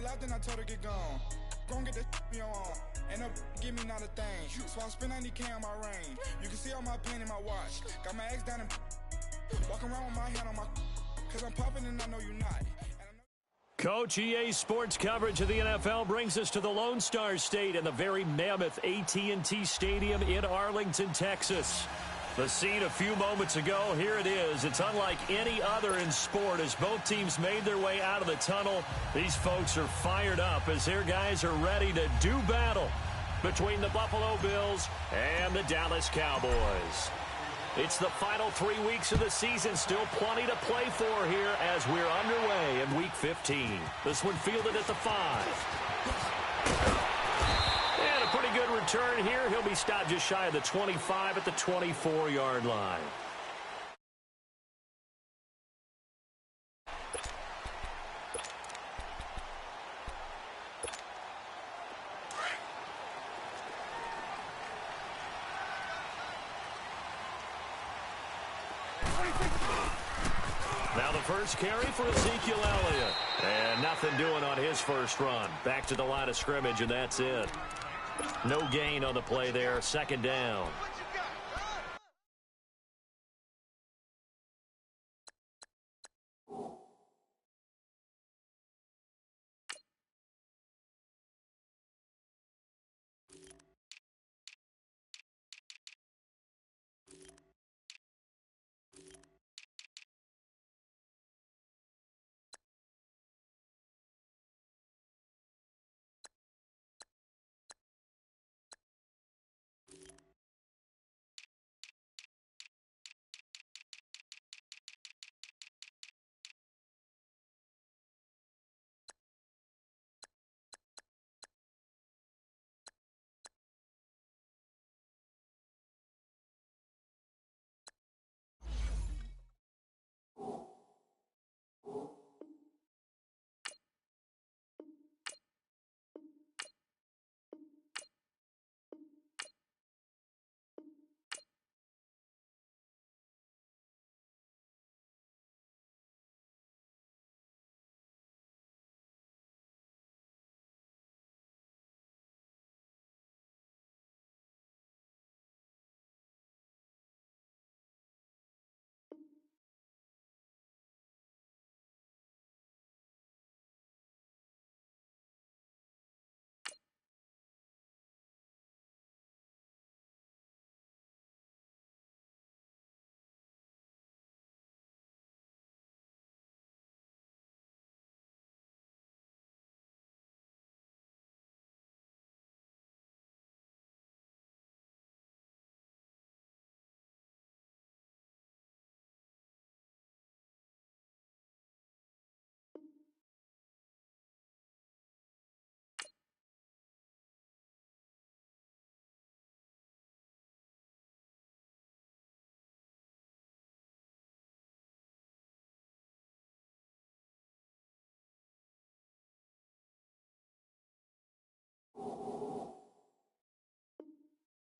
laughed and I told her get gone. Gon' get that me on. End up give me not a thing. So I spend 90K on my range. You can see all my pain in my watch. Got my ex down and walking around with my hand on my, cause I'm popping and I know you not. Coach, EA Sports coverage of the NFL brings us to the Lone Star State and the very mammoth AT&T Stadium in Arlington, Texas. The scene a few moments ago, here it is. It's unlike any other in sport as both teams made their way out of the tunnel. These folks are fired up as their guys are ready to do battle between the Buffalo Bills and the Dallas Cowboys. It's the final 3 weeks of the season. Still plenty to play for here as we're underway in Week 15. This one fielded at the 5. And a pretty good return here. He'll be stopped just shy of the 25 at the 24-yard line. Now the first carry for Ezekiel Elliott. And nothing doing on his first run. Back to the line of scrimmage, and that's it. No gain on the play there. Second down.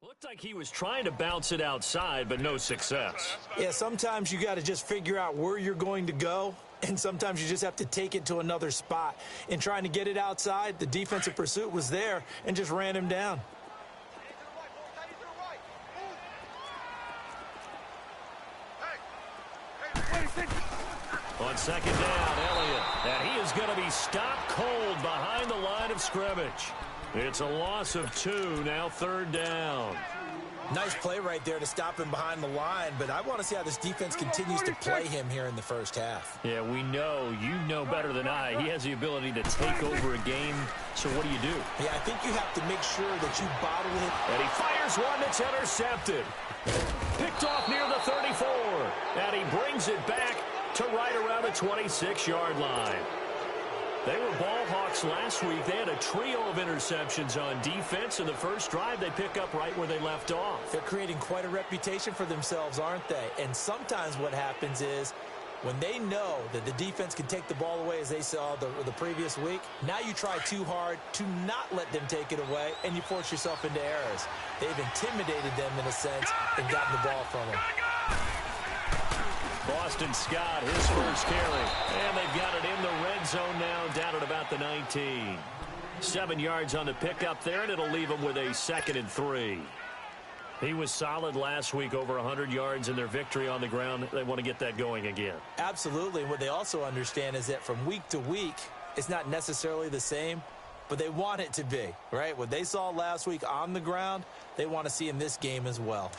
Looked like he was trying to bounce it outside, but no success. Yeah, sometimes you got to just figure out where you're going to go, and sometimes you just have to take it to another spot. In trying to get it outside, the defensive pursuit was there and just ran him down. On second down, Elliott. And he is going to be stopped cold behind the line of scrimmage. It's a loss of 2, now third down. Nice play right there to stop him behind the line, but I want to see how this defense continues to play him here in the first half. Yeah, we know. You know better than I. He has the ability to take over a game, so what do you do? Yeah, I think you have to make sure that you bottle it. And he fires one that's intercepted. Picked off near the 34, and he brings it back to right around the 26-yard line. They were ball hawks last week. They had a trio of interceptions on defense. In the first drive, they pick up right where they left off. They're creating quite a reputation for themselves, aren't they? And sometimes what happens is when they know that the defense can take the ball away, as they saw the previous week, now you try too hard to not let them take it away, and you force yourself into errors. They've intimidated them in a sense and gotten the ball from them. Boston Scott, his first carry. And they've got it in the red zone now, down at about the 19. 7 yards on the pickup there, and it'll leave them with a 2nd and 3. He was solid last week, over 100 yards in their victory on the ground. They want to get that going again. Absolutely. And what they also understand is that from week to week, it's not necessarily the same, but they want it to be, right? What they saw last week on the ground, they want to see in this game as well.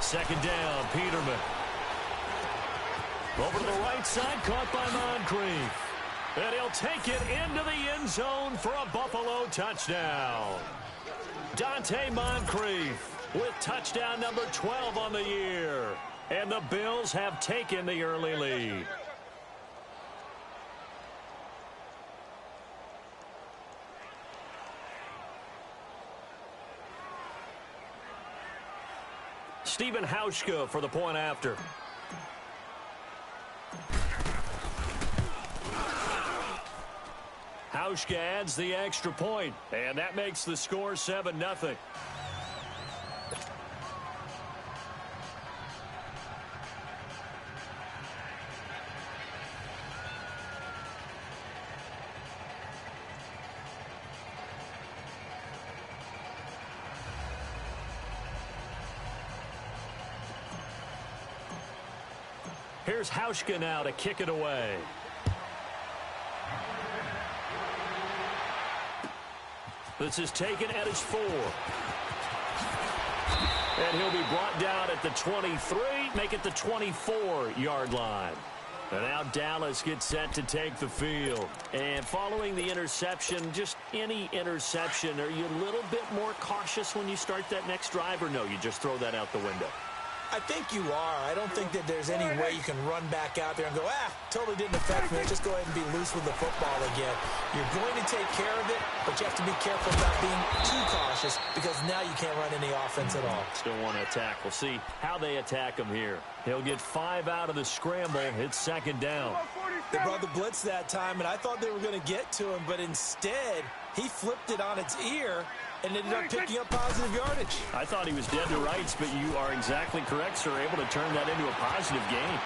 Second down, Peterman. Over to the right side, caught by Moncrief. And he'll take it into the end zone for a Buffalo touchdown. Dante Moncrief with touchdown number 12 on the year. And the Bills have taken the early lead. Stephen Hauschka for the point after. Hauschka adds the extra point, and that makes the score 7-0. Here's Hauschka now to kick it away. This is taken at his 4. And he'll be brought down at the 23, make it the 24-yard line. And now Dallas gets set to take the field. And following the interception, just any interception, are you a little bit more cautious when you start that next drive, or no, you just throw that out the window? I think you are. I don't think that there's any way you can run back out there and go, totally didn't affect me. Just go ahead and be loose with the football again. You're going to take care of it, but you have to be careful about being too cautious because now you can't run any offense at all. Still want to attack. We'll see how they attack him here. He'll get 5 out of the scramble. It's second down. They brought the blitz that time, and I thought they were going to get to him, but instead he flipped it on its ear and ended up picking up positive yardage. I thought he was dead to rights, but you are exactly correct, sir. Able to turn that into a positive gain.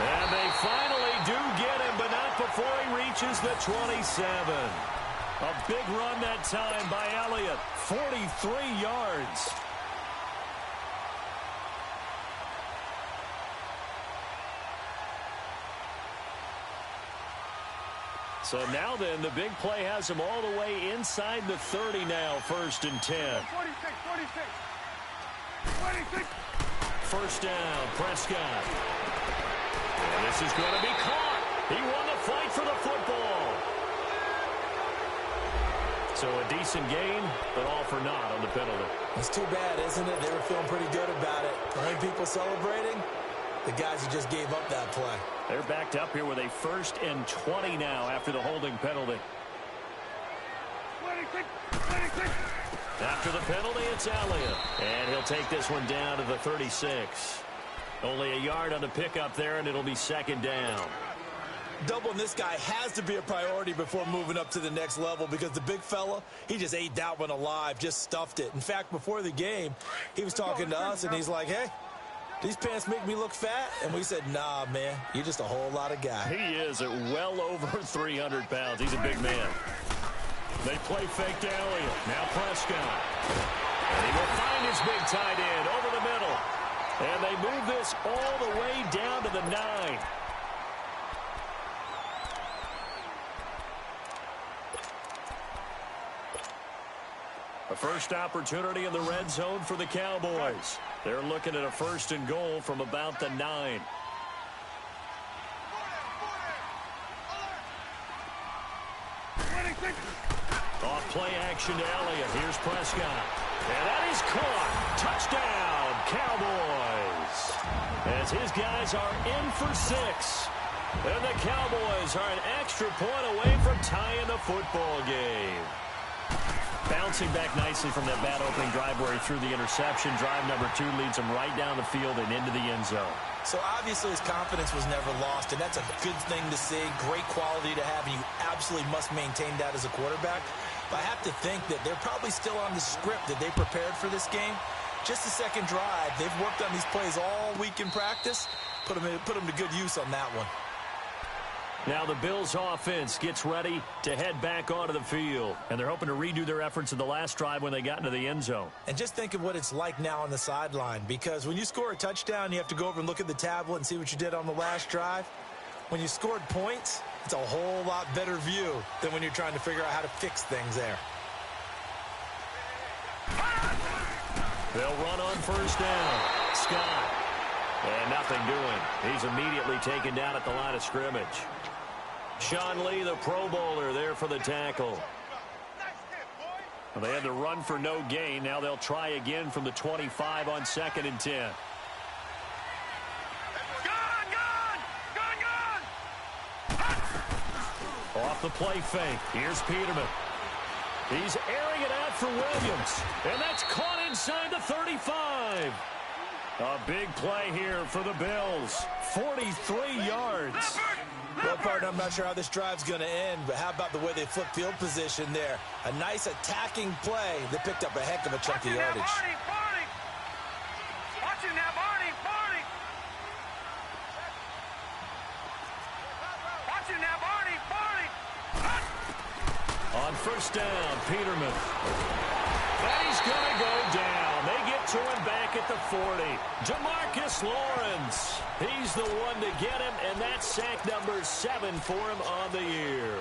And they finally do get him, but not before he reaches the 27. A big run that time by Elliott. 43 yards. So now then, the big play has him all the way inside the 30 now, 1st and 10. 46. First down, Prescott. And this is going to be caught. He won the fight for the football. So a decent gain, but all for naught on the penalty. It's too bad, isn't it? They were feeling pretty good about it. The only people celebrating, the guys who just gave up that play. They're backed up here with a 1st and 20 now after the holding penalty. 26. After the penalty, it's Elliott. And he'll take this one down to the 36. Only a yard on the pickup there, and it'll be second down. Doubling this guy has to be a priority before moving up to the next level because the big fella, he just ate that one alive, just stuffed it. In fact, before the game, he was talking to us, and he's like, hey, these pants make me look fat? And we said, nah, man, you're just a whole lot of guy. He is at well over 300 pounds. He's a big man. They play fake to Elliott. Now Prescott. And he will find his big tight end over the middle. And they move this all the way down to the 9. A first opportunity in the red zone for the Cowboys. They're looking at a 1st and goal from about the 9. Off play action to Elliott. Here's Prescott. And that is caught. Touchdown, Cowboys. As his guys are in for 6. And the Cowboys are an extra point away from tying the football game. Bouncing back nicely from that bad opening drive where he threw the interception. Drive number 2 leads him right down the field and into the end zone. So obviously his confidence was never lost, and that's a good thing to see. Great quality to have, and you absolutely must maintain that as a quarterback. But I have to think that they're probably still on the script that they prepared for this game. Just the second drive, they've worked on these plays all week in practice. Put them to good use on that one. Now the Bills offense gets ready to head back onto the field. And they're hoping to redo their efforts in the last drive when they got into the end zone. And just think of what it's like now on the sideline. Because when you score a touchdown, you have to go over and look at the tablet and see what you did on the last drive. When you scored points, it's a whole lot better view than when you're trying to figure out how to fix things there. They'll run on first down. Scott. And nothing doing. He's immediately taken down at the line of scrimmage. Sean Lee, the Pro Bowler, there for the tackle. Well, they had to run for no gain. Now they'll try again from the 25 on 2nd and 10. Off the play fake. Here's Peterman. He's airing it out for Williams. And that's caught inside the 35. A big play here for the Bills. 43 yards. Well, partner, I'm not sure how this drive's going to end, but how about the way they flip field position there? A nice attacking play that picked up a heck of a chunk of yardage. Watching now, Barney. Watching now, Barney. On first down, Peterman. And he's going to go down. They get to him back at the 40. Demarcus Lawrence. He's the one to get him, and that's sack number 7 for him on the year.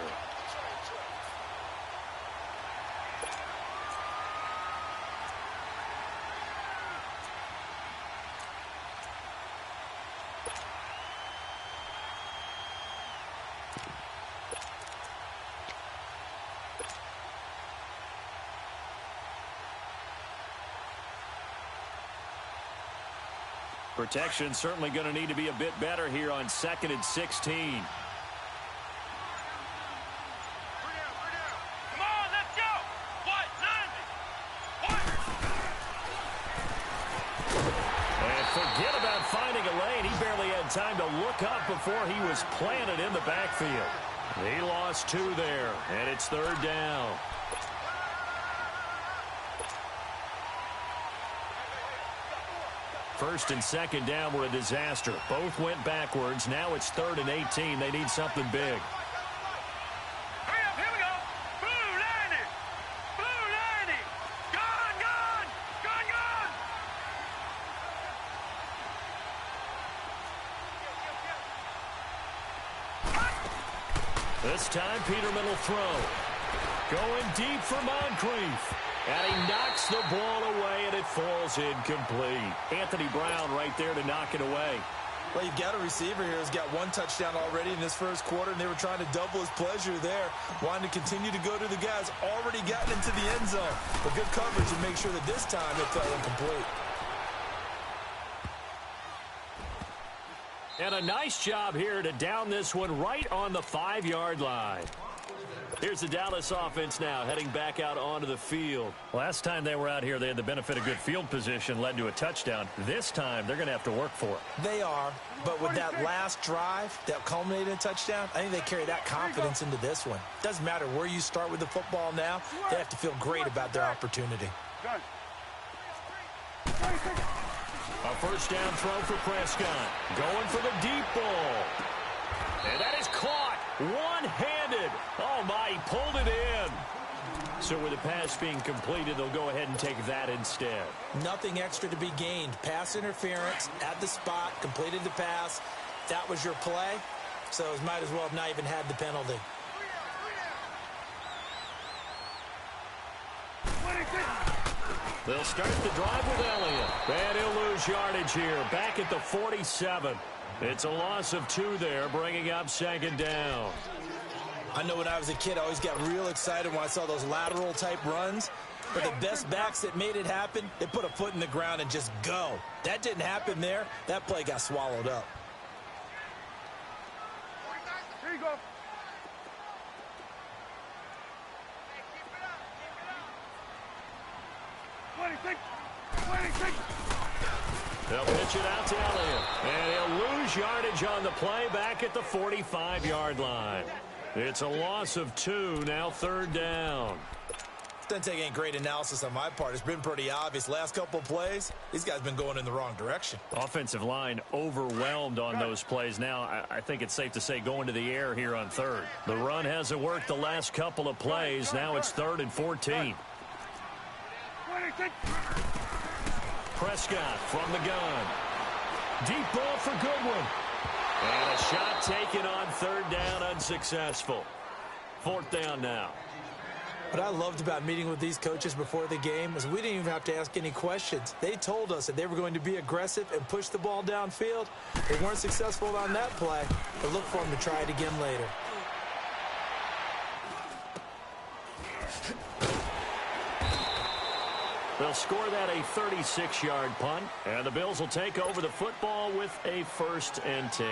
Protection certainly going to need to be a bit better here on 2nd and 16. Come on, let's go. What? 90. And forget about finding a lane. He barely had time to look up before he was planted in the backfield. He lost 2 there, and it's 3rd down. First and 2nd down were a disaster. Both went backwards. Now it's 3rd and 18. They need something big. Hurry up, here we go. Blue 90. Gone. This time Peterman will throw. Going deep for Moncrief. And he knocks the ball away, and it falls incomplete. Anthony Brown right there to knock it away. Well, you've got a receiver here who's got 1 touchdown already in this first quarter, and they were trying to double his pleasure there, wanting to continue to go to the guys already gotten into the end zone. But good coverage and make sure that this time it fell incomplete. And a nice job here to down this one right on the 5-yard line. Here's the Dallas offense now heading back out onto the field. Last time they were out here, they had the benefit of good field position, led to a touchdown. This time, they're going to have to work for it. They are, but with that last drive that culminated in a touchdown, I think they carry that confidence into this one. Doesn't matter where you start with the football now, they have to feel great about their opportunity. A first down throw for Prescott. Going for the deep ball. And that is caught one-handed. Oh, my, he pulled it in. So with the pass being completed, they'll go ahead and take that instead. Nothing extra to be gained. Pass interference at the spot, completed the pass. That was your play, so it might as well have not even had the penalty. They'll start the drive with Elliott. And he'll lose yardage here. Back at the 47. It's a loss of 2 there, bringing up 2nd down. I know when I was a kid, I always got real excited when I saw those lateral-type runs. But the best backs that made it happen, they put a foot in the ground and just go. That didn't happen there. That play got swallowed up. Here you go. They'll pitch it out to Elliott. And he'll lose yardage on the play back at the 45-yard line. It's a loss of 2, now 3rd down. Doesn't take any great analysis on my part. It's been pretty obvious. Last couple of plays, these guys have been going in the wrong direction. Offensive line overwhelmed on those plays. Now, I think it's safe to say going to the air here on 3rd. The run hasn't worked the last couple of plays. Now it's 3rd and 14. Prescott from the gun. Deep ball for Goodwin. And a shot taken on 3rd down, unsuccessful. 4th down now. What I loved about meeting with these coaches before the game was we didn't even have to ask any questions. They told us that they were going to be aggressive and push the ball downfield. They weren't successful on that play, but look for them to try it again later. They'll score that a 36-yard punt, and the Bills will take over the football with a 1st and 10.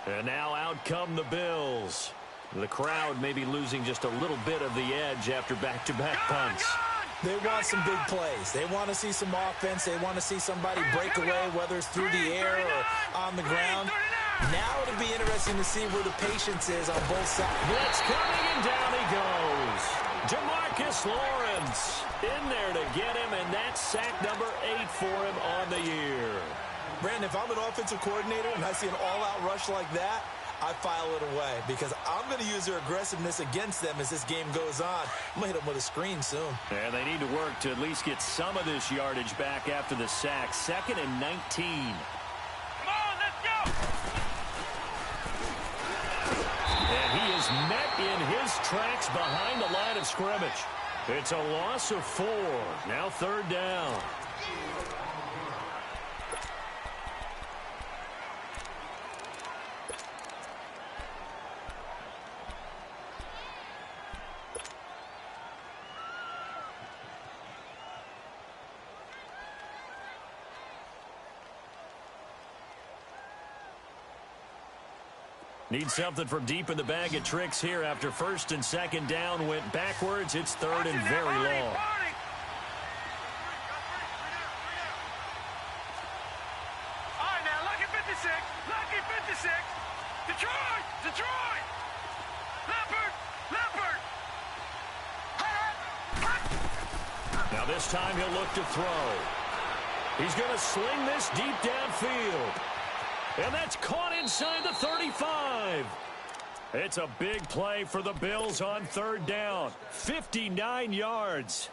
And now out come the Bills. The crowd may be losing just a little bit of the edge after back-to-back punts. They want some big plays. They want to see some offense. They want to see somebody break away, whether it's through the air or on the ground. Now it'll be interesting to see where the patience is on both sides. Blitz coming, and down he goes. Jamarcus Lawrence in there to get him, and that's sack number 8 for him on the year. Brandon, if I'm an offensive coordinator and I see an all-out rush like that, I file it away because I'm going to use their aggressiveness against them as this game goes on. I'm going to hit them with a screen soon. And they need to work to at least get some of this yardage back after the sack. 2nd and 19. Come on, let's go! And he is met in his tracks behind the line of scrimmage. It's a loss of 4. Now 3rd down. Need something from deep in the bag of tricks here after 1st and 2nd down went backwards. It's 3rd and very long. All right, now, lucky 56. Lucky 56. Detroit! Detroit! Leopard! Now this time he'll look to throw. He's going to sling this deep downfield. And that's caught inside the 35. It's a big play for the Bills on 3rd down. 59 yards.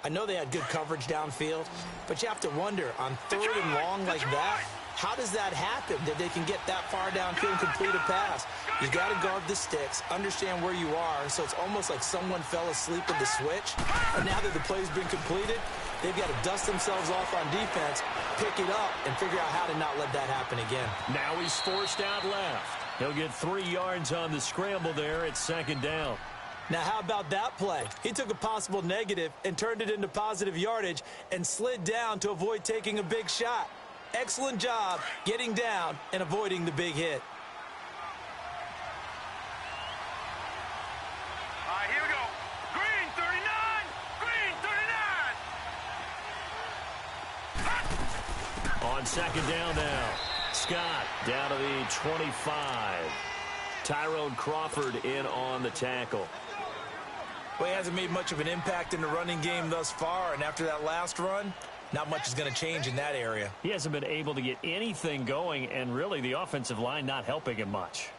I know they had good coverage downfield, but you have to wonder, on 3rd and long like that, how does that happen that they can get that far downfield and complete a pass? You got to guard the sticks, understand where you are, so it's almost like someone fell asleep with the switch. And now that the play's been completed, they've got to dust themselves off on defense, pick it up, and figure out how to not let that happen again. Now he's forced out left. He'll get 3 yards on the scramble there at 2nd down. Now, how about that play? He took a possible negative and turned it into positive yardage and slid down to avoid taking a big shot. Excellent job getting down and avoiding the big hit. All right, here we go. Green 39. Green 39. On 2nd down now. Scott down to the 25. Tyrone Crawford in on the tackle. Well, he hasn't made much of an impact in the running game thus far, and after that last run, not much is going to change in that area. He hasn't been able to get anything going, and really the offensive line not helping him much.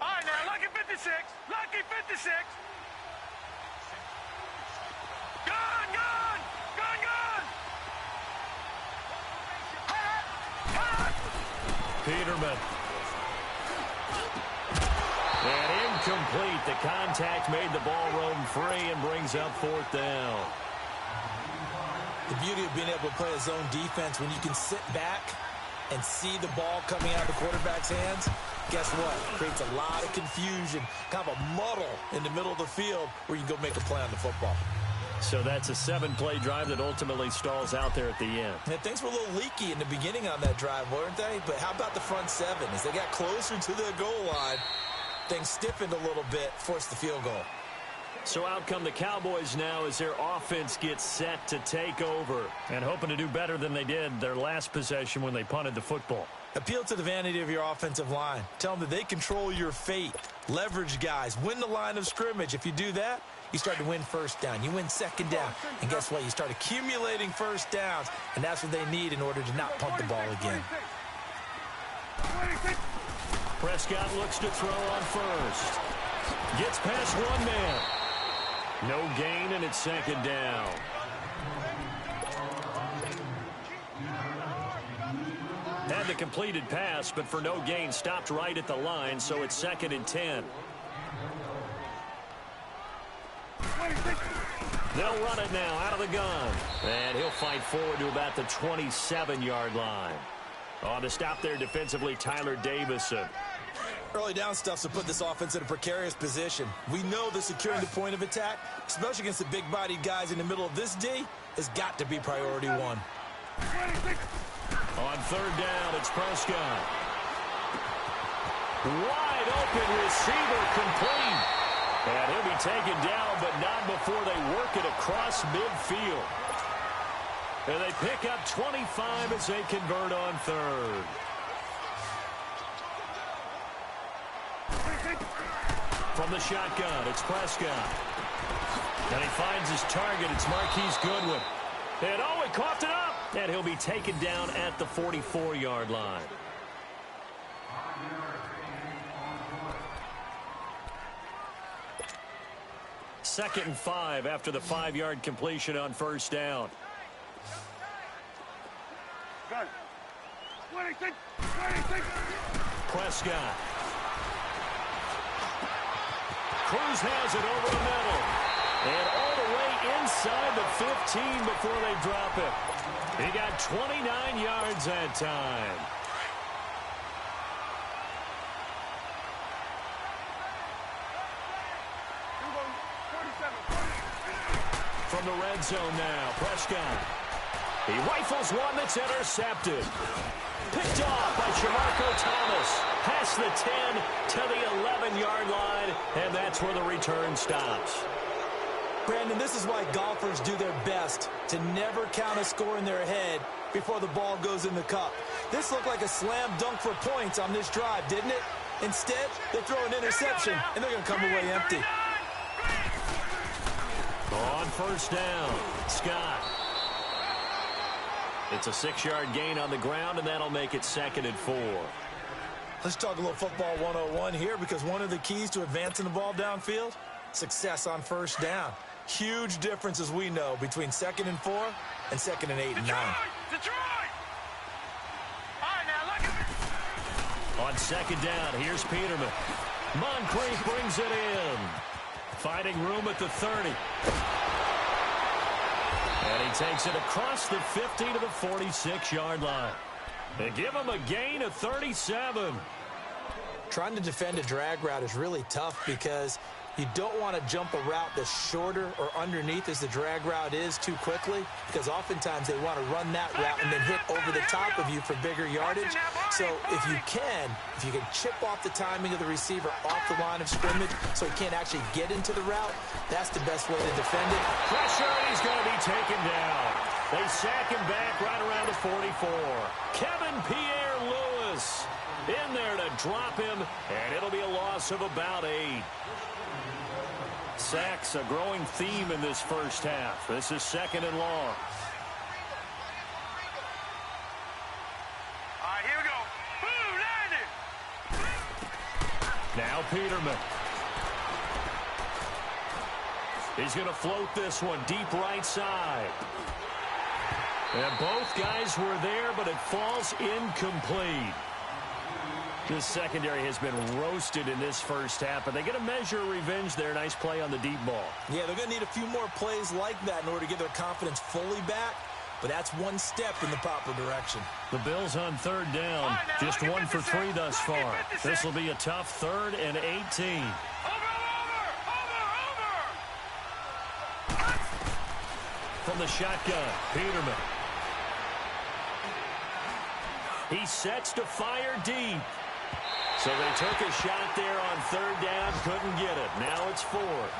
All right, now, lucky 56. Lucky 56. Gun! Peterman. And incomplete. The contact made the ball roam free and brings up 4th down. The beauty of being able to play a zone defense when you can sit back and see the ball coming out of the quarterback's hands, guess what? It creates a lot of confusion, kind of a muddle in the middle of the field where you can go make a play on the football. So that's a 7-play drive that ultimately stalls out there at the end. And things were a little leaky in the beginning on that drive, weren't they? But how about the front 7? As they got closer to the goal line, things stiffened a little bit, forced the field goal. So out come the Cowboys now as their offense gets set to take over. And hoping to do better than they did their last possession when they punted the football. Appeal to the vanity of your offensive line. Tell them that they control your fate. Leverage guys. Win the line of scrimmage. If you do that, you start to win first down. You win second down. And guess what? You start accumulating first downs. And that's what they need in order to not punt the ball again. Prescott looks to throw on first. Gets past one man. No gain, and it's second down. Had the completed pass, but for no gain, stopped right at the line, so it's 2nd and 10. They'll run it now out of the gun. And he'll fight forward to about the 27-yard line. On the stop there defensively, Tyler Davison. Early down stuff to put this offense in a precarious position. We know that securing the point of attack, especially against the big-bodied guys in the middle of this D, has got to be priority one. On third down, it's Prescott. Wide open receiver complete. And he'll be taken down, but not before they work it across midfield. And they pick up 25 as they convert on third. From the shotgun, it's Prescott. And he finds his target. It's Marquise Goodwin. And he coughed it up. And he'll be taken down at the 44-yard line. Second and 5 after the 5-yard completion on first down. Prescott. Cruz has it over the middle. And all the way inside the 15 before they drop it. He got 29 yards that time. From the red zone now, Prescott. He rifles one that's intercepted. Picked off by Shamarko Thomas. Past the 10 to the 11-yard line, and that's where the return stops. Brandon, this is why golfers do their best to never count a score in their head before the ball goes in the cup. This looked like a slam dunk for points on this drive, didn't it? Instead, they throw an interception, and they're going to come away empty. On first down, Scott. It's a 6-yard gain on the ground, and that'll make it 2nd and 4. Let's talk a little football 101 here, because one of the keys to advancing the ball downfield, success on first down. Huge difference, as we know, between 2nd and 4 and 2nd and 8 and 9. Detroit! All right, now look at me. On second down, here's Peterman. Moncrief brings it in. Finding room at the 30. And he takes it across the 50 to the 46-yard line. They give him a gain of 37. Trying to defend a drag route is really tough because you don't want to jump a route that's shorter or underneath as the drag route is too quickly, because oftentimes they want to run that route and then hit over the top of you for bigger yardage. So if you can chip off the timing of the receiver off the line of scrimmage so he can't actually get into the route, that's the best way to defend it. Pressure, and he's going to be taken down. They sack him back right around the 44. Kevin Pierre-Louis in there to drop him, and it'll be a loss of about 8. Sacks, a growing theme in this first half. This is 2nd and long. All right, here we go. Boom, landed. Now Peterman. He's going to float this one deep right side. And both guys were there, but it falls incomplete. This secondary has been roasted in this first half, but they get a measure of revenge there. Nice play on the deep ball. Yeah, they're going to need a few more plays like that in order to get their confidence fully back, but that's one step in the proper direction. The Bills on third down, just 1 for 3 thus far. This will be a tough 3rd and 18. Over. From the shotgun, Peterman. He sets to fire deep. So they took a shot there on third down, couldn't get it. Now it's 4th.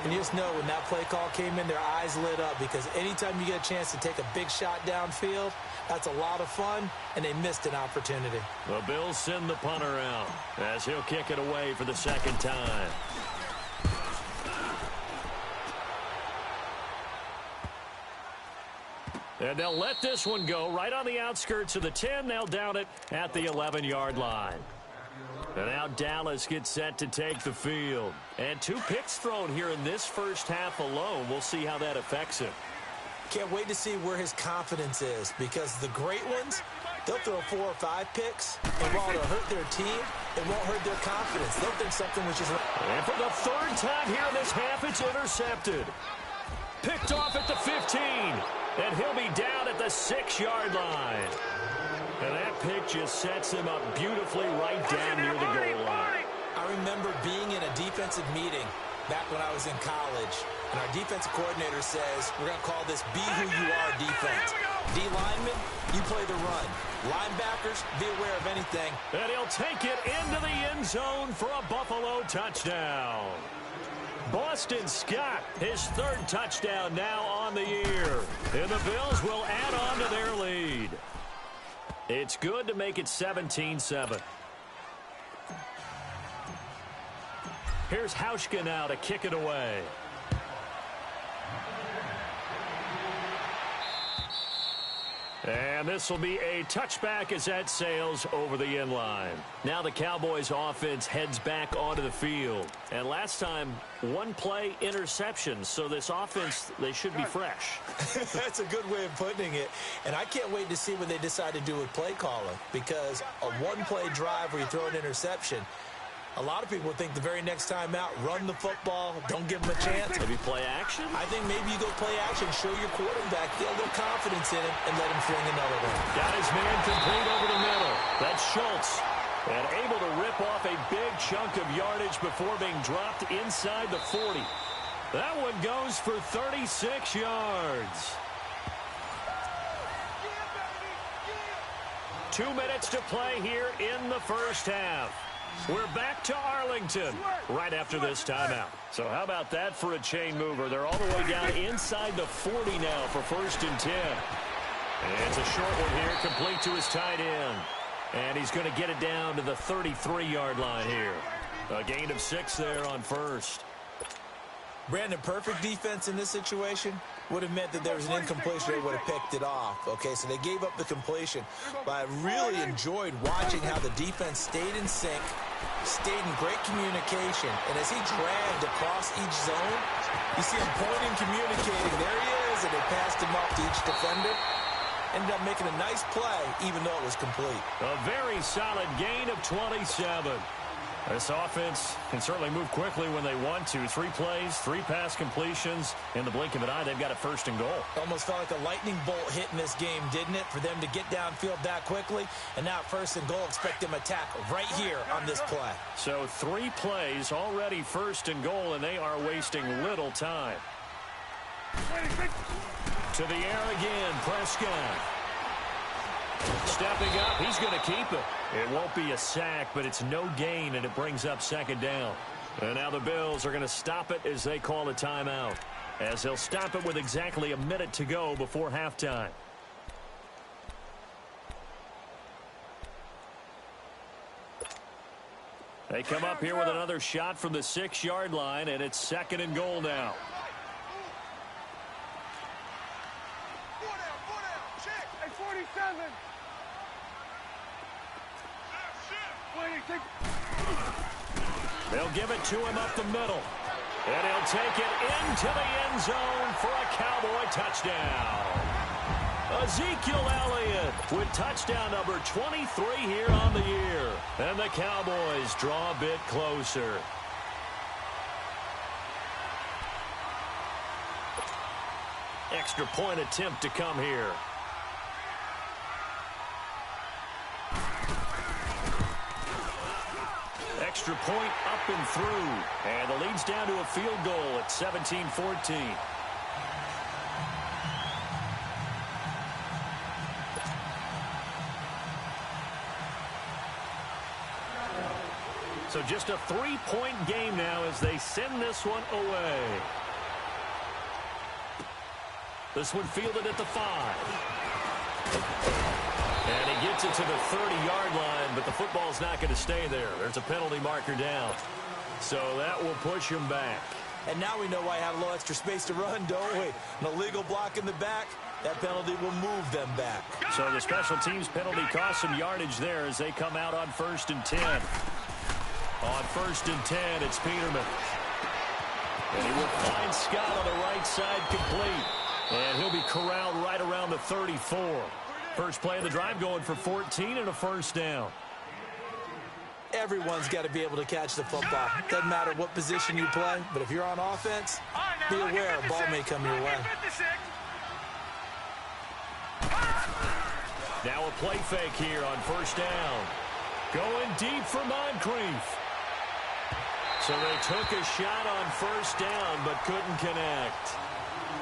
And you just know when that play call came in, their eyes lit up because anytime you get a chance to take a big shot downfield, that's a lot of fun, and they missed an opportunity. The Bills send the punter out as he'll kick it away for the second time. And they'll let this one go right on the outskirts of the 10. They'll down it at the 11-yard line. And now Dallas gets set to take the field. And 2 picks thrown here in this first half alone. We'll see how that affects him. Can't wait to see where his confidence is because the great ones, they'll throw 4 or 5 picks, and while it'll hurt their team, it won't hurt their confidence. They'll think something was just... And for the 3rd time here in this half, it's intercepted. Picked off at the 15, and he'll be down at the 6-yard line. And that pick just sets him up beautifully right down near the goal line. I remember being in a defensive meeting back when I was in college, and our defensive coordinator says, we're going to call this Be Who You Are defense. D linemen, you play the run. Linebackers, be aware of anything. And he'll take it into the end zone for a Buffalo touchdown. Boston Scott, his 3rd touchdown now on the year. And the Bills will add on to their lead. It's good to make it 17-7. Here's Hauschka now to kick it away. And this will be a touchback as that sails over the end line. Now the Cowboys offense heads back onto the field. And last time, 1 play interception. So this offense, they should be fresh. That's a good way of putting it. And I can't wait to see what they decide to do with play calling. Because a 1-play drive where you throw an interception, a lot of people think the very next time out, run the football, don't give them a chance. Maybe play action? I think maybe you go play action, show your quarterback, get a little confidence in him, and let him fling another one. Got his man complete over the middle. That's Schultz. And able to rip off a big chunk of yardage before being dropped inside the 40. That one goes for 36 yards. 2 minutes to play here in the first half. We're back to Arlington right after this timeout. So how about that for a chain mover? They're all the way down inside the 40 now for 1st and 10. And it's a short one here, complete to his tight end. And he's going to get it down to the 33-yard line here. A gain of 6 there on 1st. Brandon, perfect defense in this situation would have meant that there was an incompletion. They would have picked it off. Okay, so they gave up the completion. But I really enjoyed watching how the defense stayed in sync, stayed in great communication. And as he dragged across each zone, you see him pointing, communicating. There he is, and they passed him off to each defender. Ended up making a nice play, even though it was complete. A very solid gain of 27. This offense can certainly move quickly when they want to. 3 plays, 3 pass completions. In the blink of an eye, they've got a 1st and goal. Almost felt like a lightning bolt hit in this game, didn't it? For them to get downfield that quickly. And now 1st and goal, expect them to attack right here on this play. So 3 plays, already 1st and goal, and they are wasting little time. To the air again, Prescott. Stepping up, he's going to keep it. It won't be a sack, but it's no gain, and it brings up 2nd down. And now the Bills are going to stop it as they call a timeout, as they'll stop it with exactly a minute to go before halftime. They come up here with another shot from the 6-yard line, and it's 2nd and goal now. They'll give it to him up the middle. And he'll take it into the end zone for a Cowboy touchdown. Ezekiel Elliott with touchdown number 23 here on the year. And the Cowboys draw a bit closer. Extra point attempt to come here. Extra point up and through. And the lead's down to a field goal at 17-14. So just a 3-point game now as they send this one away. This one fielded at the 5. And he gets it to the 30-yard line, but the football's not going to stay there. There's a penalty marker down. So that will push him back. And now we know why I have a little extra space to run, don't we? An illegal block in the back. That penalty will move them back. So the special teams penalty costs some yardage there as they come out on 1st and 10. On 1st and 10, it's Peterman. And he will find Scott on the right side complete. And he'll be corralled right around the 34. First play of the drive going for 14 and a first down. Everyone's got to be able to catch the football. Doesn't matter what position you play, but if you're on offense, be aware a ball may come your way. Now a play fake here on 1st down. Going deep for Moncrief. So they took a shot on 1st down but couldn't connect.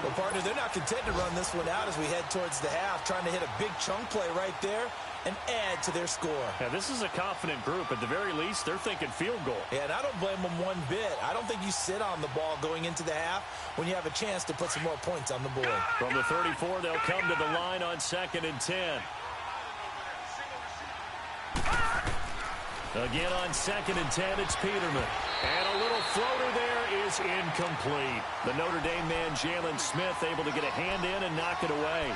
Well, partner, they're not content to run this one out as we head towards the half, trying to hit a big chunk play right there and add to their score. Yeah, this is a confident group. At the very least, they're thinking field goal. Yeah, and I don't blame them one bit. I don't think you sit on the ball going into the half when you have a chance to put some more points on the board. From the 34, they'll come to the line on 2nd and 10. Again on 2nd and 10, it's Peterman. And a little floater there is incomplete. The Notre Dame man, Jalen Smith, able to get a hand in and knock it away.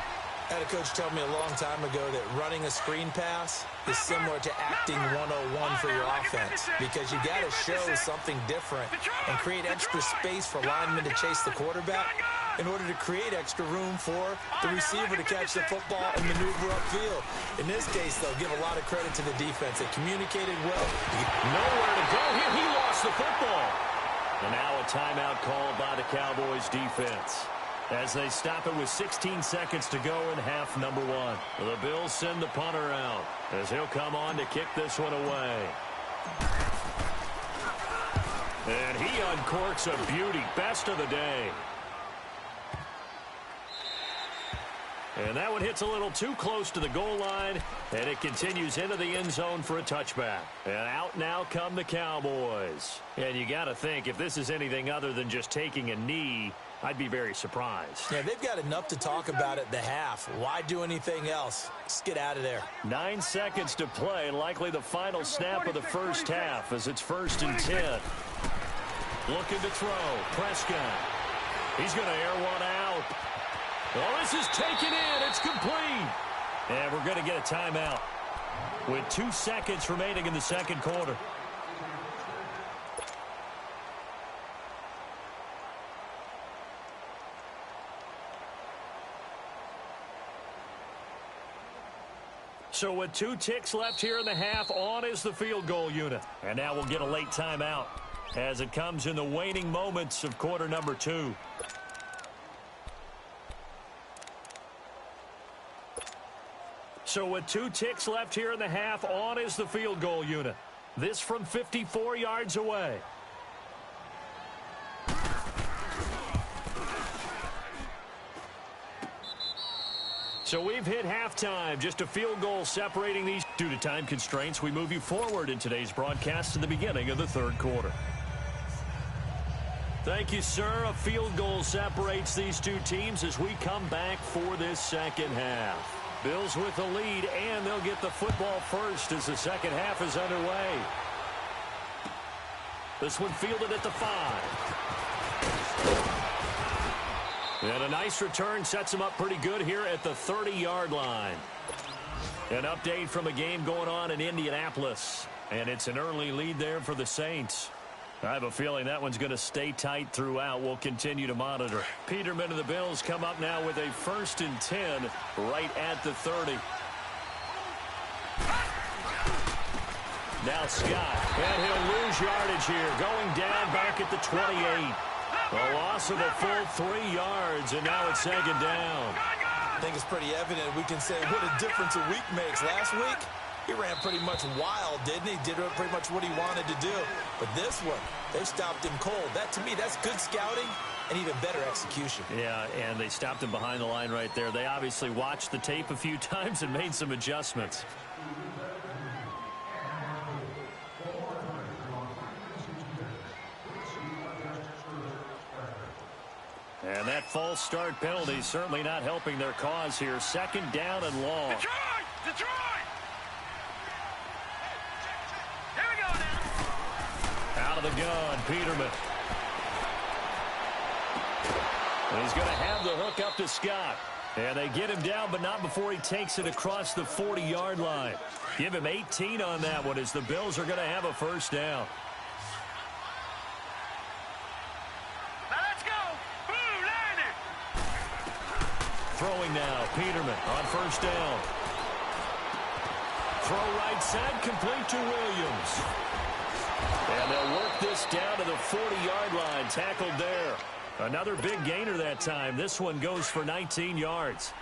I had a coach tell me a long time ago that running a screen pass is similar to acting 101 for your offense, because you got to show something different and create extra space for linemen to chase the quarterback in order to create extra room for the receiver to catch the football and maneuver upfield. In this case, though, give a lot of credit to the defense. They communicated well. Nowhere to go here. He lost the football. And now a timeout called by the Cowboys defense as they stop it with 16 seconds to go in half number 1. The Bills send the punter out as he'll come on to kick this one away. And he uncorks a beauty. Best of the day. And that one hits a little too close to the goal line, and it continues into the end zone for a touchback. And out now come the Cowboys. And you got to think, if this is anything other than just taking a knee, I'd be very surprised. Yeah, they've got enough to talk about at the half. Why do anything else? Just get out of there. 9 seconds to play, likely the final snap of the first half as it's 1st and 10. Looking to throw. Prescott. He's going to air one out. Well, this is taken in. It's complete. And we're going to get a timeout with 2 seconds remaining in the second quarter. So with 2 ticks left here in the half, on is the field goal unit. And now we'll get a late timeout as it comes in the waning moments of quarter number 2. So with 2 ticks left here in the half, on is the field goal unit. This from 54 yards away. So we've hit halftime. Just a field goal separating these. Due to time constraints, we move you forward in today's broadcast to the beginning of the third quarter. Thank you, sir. A field goal separates these two teams as we come back for this second half. Bills with the lead, and they'll get the football first as the second half is underway. This one fielded at the 5. And a nice return sets him up pretty good here at the 30-yard line. An update from a game going on in Indianapolis, and it's an early lead there for the Saints. I have a feeling that one's going to stay tight throughout. We'll continue to monitor. Peterman and the Bills come up now with a 1st and 10 right at the 30. Now Scott, and he'll lose yardage here, going down back at the 28. A loss of a full 3 yards, and now it's second down. I think it's pretty evident we can say what a difference a week makes. Last week, he ran pretty much wild, didn't he? Did pretty much what he wanted to do. But this one, they stopped him cold. That, to me, that's good scouting and even better execution. Yeah, and they stopped him behind the line right there. They obviously watched the tape a few times and made some adjustments. And that false start penalty certainly not helping their cause here. Second down and long. Detroit! Detroit! Here we go now. Out of the gun, Peterman. He's going to have the hook up to Scott. And they get him down, but not before he takes it across the 40-yard line. Give him 18 on that one as the Bills are going to have a first down. Now let's go. Boom, landed. Throwing now, Peterman on first down. Throw right side, complete to Williams. And they'll work this down to the 40-yard line, tackled there. Another big gainer that time. This one goes for 19 yards.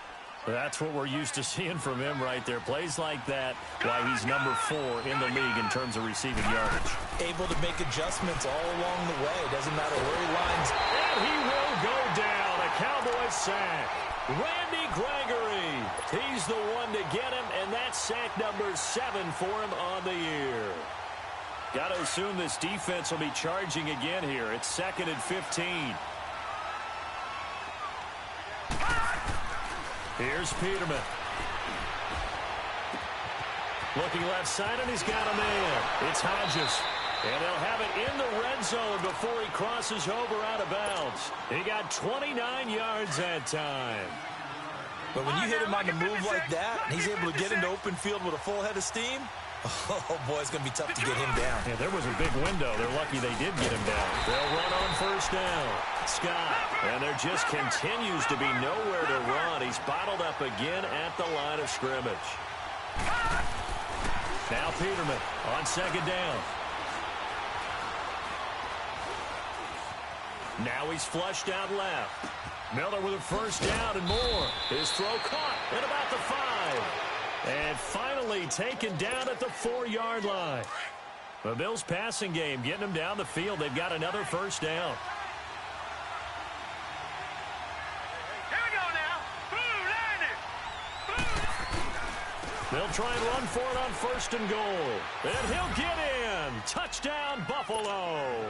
That's what we're used to seeing from him right there. Plays like that, why he's number 4 in the league in terms of receiving yardage. Able to make adjustments all along the way. Doesn't matter where he lines. And he will go down. A Cowboys sack. Randy Gregory. He's the one to get him, and that's sack number 7 for him on the year. Got to assume this defense will be charging again here. It's second and 15. Here's Peterman. Looking left side, and he's got a man. It's Hodges. And they'll have it in the red zone before he crosses over out of bounds. He got 29 yards that time. But when you hit him on the move like that, and he's able to get into open field with a full head of steam, oh, boy, it's going to be tough to get him down. Yeah, there was a big window. They're lucky they did get him down. They'll run on first down. Scott. And there just continues to be nowhere to run. He's bottled up again at the line of scrimmage. Now Peterman on second down. Now he's flushed out left. Miller with a first down and more. His throw caught at about the 5. And finally taken down at the 4-yard line. The Bills passing game getting them down the field. They've got another first down. Here we go now. Boom, landed. Boom. They'll try and run for it on first and goal. And he'll get in. Touchdown, Buffalo.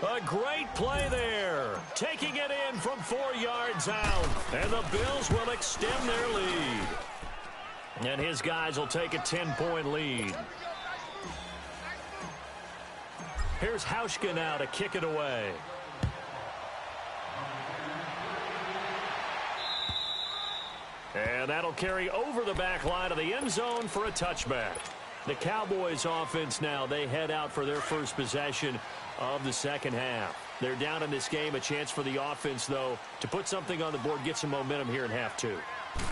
A great play there. Taking it in from 4 yards out. And the Bills will extend their lead. And his guys will take a 10-point lead. Here's Hauschka now to kick it away. And that'll carry over the back line of the end zone for a touchback. The Cowboys offense now, they head out for their first possession of the second half. They're down in this game. A chance for the offense, though, to put something on the board, get some momentum here in half 2.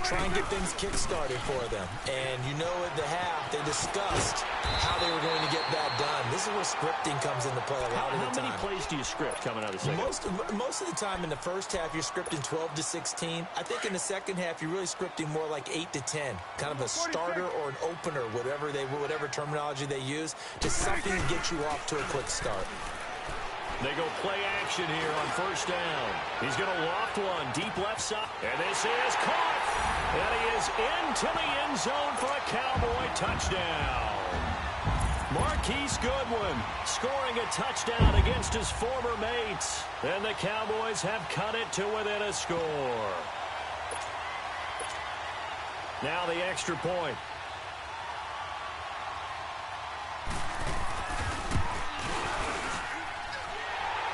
Try and get things kick-started for them. And you know at the half, they discussed how they were going to get that done. This is where scripting comes into play a lot of the time. How many plays do you script coming out of the second? Most of the time in the first half, you're scripting 12 to 16. I think in the second half, you're really scripting more like 8 to 10. Kind of a starter or an opener, whatever terminology they use, to something to get you off to a quick start. They go play action here on first down. He's going to loft one deep left side. And this is caught. And he is into the end zone for a Cowboy touchdown. Marquise Goodwin scoring a touchdown against his former mates. And the Cowboys have cut it to within a score. Now the extra point.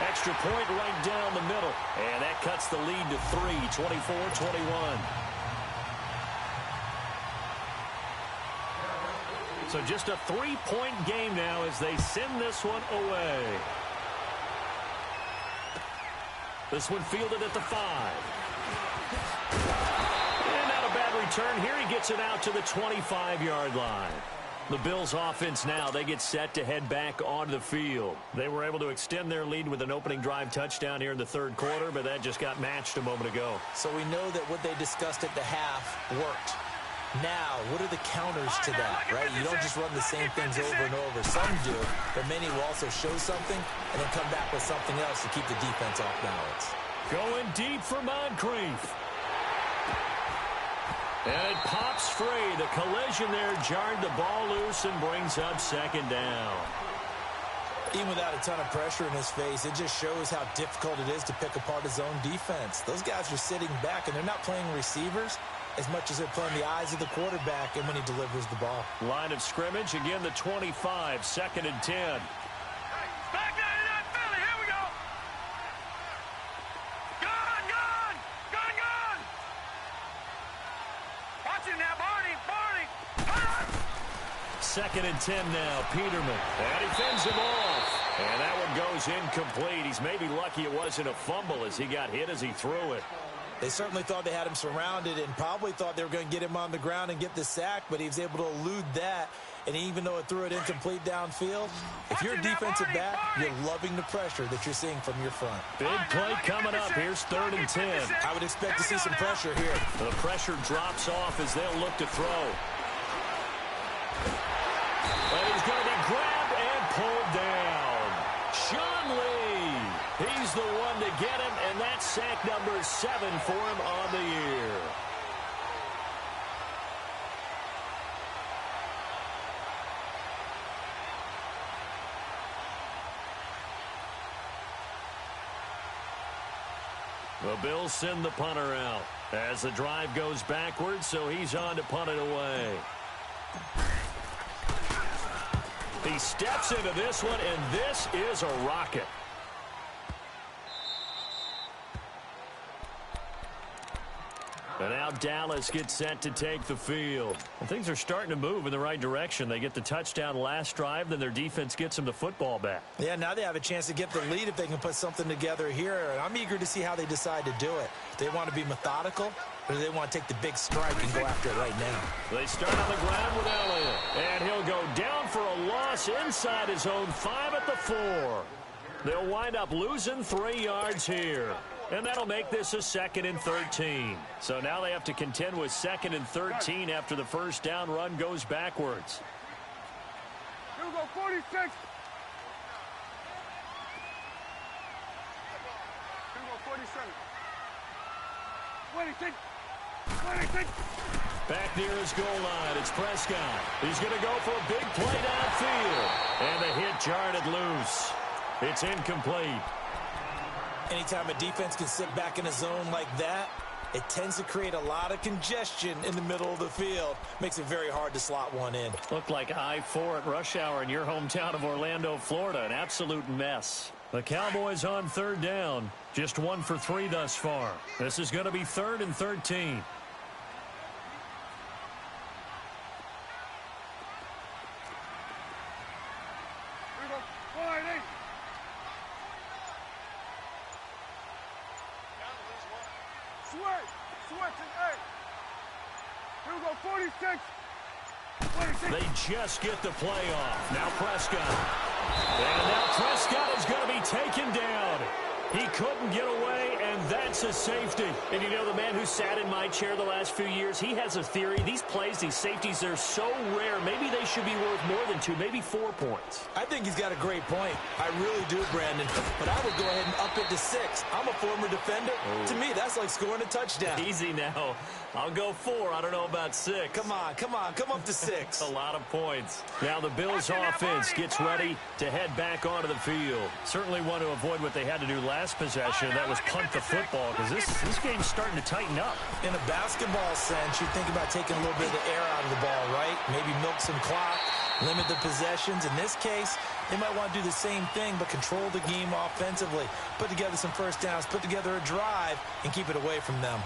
Extra point right down the middle. And that cuts the lead to 3, 24-21. So just a 3-point game now as they send this one away. This one fielded at the 5. And not a bad return here. He gets it out to the 25-yard line. The Bills offense now, they get set to head back onto the field. They were able to extend their lead with an opening drive touchdown here in the third quarter, but that just got matched a moment ago. So we know that what they discussed at the half worked. Now, what are the counters to that, right? You don't just run the same things over and over. Some do, but many will also show something and then come back with something else to keep the defense off balance. Going deep for Moncrief. And it pops free. The collision there jarred the ball loose and brings up second down. Even without a ton of pressure in his face, it just shows how difficult it is to pick apart his own defense. Those guys are sitting back, and they're not playing receivers as much as they're playing the eyes of the quarterback and when he delivers the ball. Line of scrimmage, again the 25, 2nd and 10. Hey, back 99 Philly, here we go. Gun, gun, gun, gun. Watch it now, Barney, Barney. 2nd and 10 now, Peterman. And he fends him off. And that one goes incomplete. He's maybe lucky it wasn't a fumble as he got hit as he threw it. They certainly thought they had him surrounded and probably thought they were going to get him on the ground and get the sack, but he was able to elude that. And even though it threw it incomplete downfield, if you're a defensive back, you're loving the pressure that you're seeing from your front. Big play coming up. Here's 3rd and 10. I would expect to see some pressure here. The pressure drops off as they'll look to throw. And he's going to be grabbed and pulled down. Sean Lee, he's the one to get him, and that's sack number 7 for him on the year. The Bills send the punter out as the drive goes backwards, so he's on to punt it away. He steps into this one, and this is a rocket. And now Dallas gets set to take the field. Well, things are starting to move in the right direction. They get the touchdown last drive, then their defense gets them the football back. Yeah, now they have a chance to get the lead if they can put something together here. And I'm eager to see how they decide to do it. Do they want to be methodical, or do they want to take the big strike and go after it right now? They start on the ground with Elliott. And he'll go down for a loss inside his own 5 at the 4. They'll wind up losing 3 yards here. And that'll make this a 2nd and 13. So now they have to contend with 2nd and 13 after the first down run goes backwards. Here we go, 46. Here we go, 47. 26. 26. Back near his goal line, it's Prescott. He's going to go for a big play downfield. And the hit jarred it loose. It's incomplete. Anytime a defense can sit back in a zone like that, it tends to create a lot of congestion in the middle of the field. Makes it very hard to slot one in. Looked like I-4 at rush hour in your hometown of Orlando, Florida. An absolute mess. The Cowboys on 3rd down. Just 1 for 3 thus far. This is going to be 3rd and 13. They just get the play off. Now Prescott. And now Prescott is going to be taken down. He couldn't get away, and that's a safety. And you know, the man who sat in my chair the last few years, he has a theory. These plays, these safeties, they're so rare. Maybe they should be worth more than 2, maybe 4 points. I think he's got a great point. I really do, Brandon. But I would go ahead and up it to 6. I'm a former defender. Oh. To me, that's like scoring a touchdown. Easy now. I'll go 4. I don't know about 6. Come on. Come up to 6. A lot of points. Now the Bills offense gets ready to head back onto the field. Certainly want to avoid what they had to do last possession. That was punt the football, because this game's starting to tighten up. In a basketball sense, you think about taking a little bit of the air out of the ball, right? Maybe milk some clock, limit the possessions. In this case, they might want to do the same thing, but control the game offensively. Put together some first downs, put together a drive, and keep it away from them.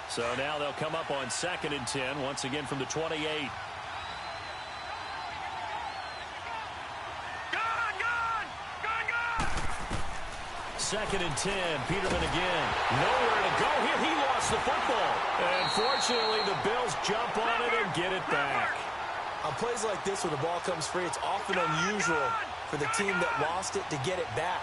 So now they'll come up on 2nd and 10, once again from the 28. 2nd and 10. Peterman again. Nowhere to go here. He lost the football. And fortunately, the Bills jump on it and get it back. On plays like this, when the ball comes free, it's often unusual for the team that lost it to get it back.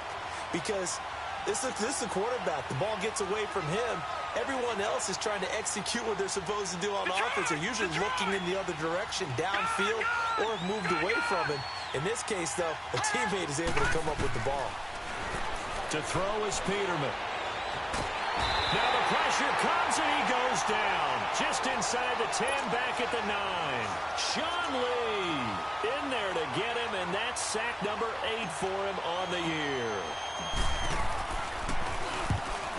Because this is a quarterback. The ball gets away from him. Everyone else is trying to execute what they're supposed to do on offense. They're usually looking in the other direction, downfield, or have moved away from him. In this case, though, a teammate is able to come up with the ball. To throw is Peterman. Now the pressure comes and he goes down. Just inside the 10, back at the 9. Sean Lee in there to get him, and that's sack number 8 for him on the year.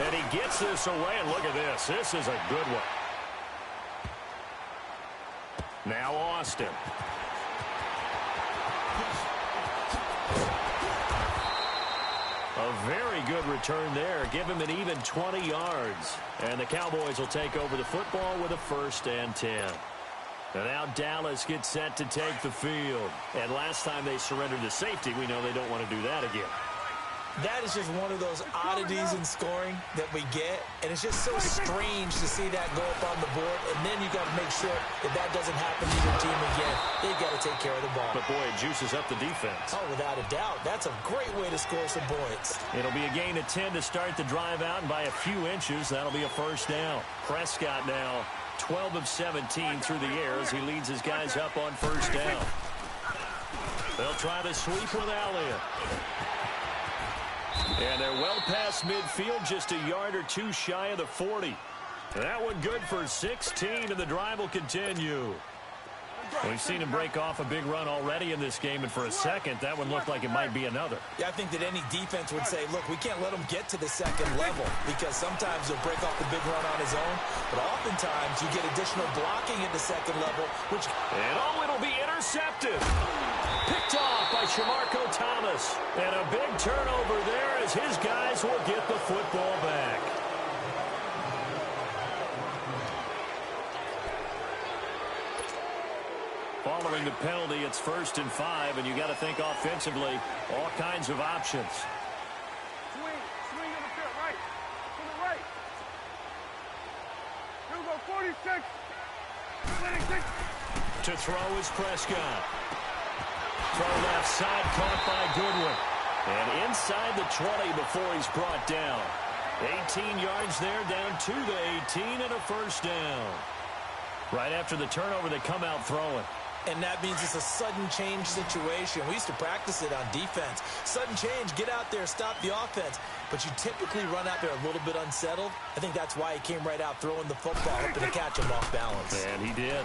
And he gets this away, and look at this. This is a good one. Now Austin. A very good return there. Give him an even 20 yards. And the Cowboys will take over the football with a 1st and 10. And now Dallas gets set to take the field. And last time they surrendered to safety, we know they don't want to do that again. That is just one of those oddities in scoring that we get, and it's just so strange to see that go up on the board, and then you got to make sure that doesn't happen to your team again. They've got to take care of the ball. But, boy, it juices up the defense. Oh, without a doubt. That's a great way to score some points. It'll be a gain of 10 to start the drive out, and by a few inches, that'll be a 1st down. Prescott now 12 of 17 through the air as he leads his guys up on 1st down. They'll try the sweep with Elliott. And they're well past midfield, just a yard or 2 shy of the 40. That one good for 16, and the drive will continue. We've seen him break off a big run already in this game, and for a second, that one looked like it might be another. Yeah, I think that any defense would say, look, we can't let him get to the 2nd level, because sometimes he'll break off the big run on his own, but oftentimes you get additional blocking at the 2nd level, which... And it'll be intercepted. Picked off by Shamarko Thomas. And a big turnover there as his guys will get the football back. Following the penalty, it's 1st and 5, and you got to think offensively, all kinds of options. Swing on the field, right. To the right. Here we go, 46. 26. To throw is Prescott. Throw left side, caught by Goodwin. And inside the 20 before he's brought down. 18 yards there, down to the 18, and a 1st down. Right after the turnover, they come out throwing. And that means it's a sudden change situation. We used to practice it on defense. Sudden change, get out there, stop the offense. But you typically run out there a little bit unsettled. I think that's why he came right out throwing the football, hoping to catch him off balance. And he did.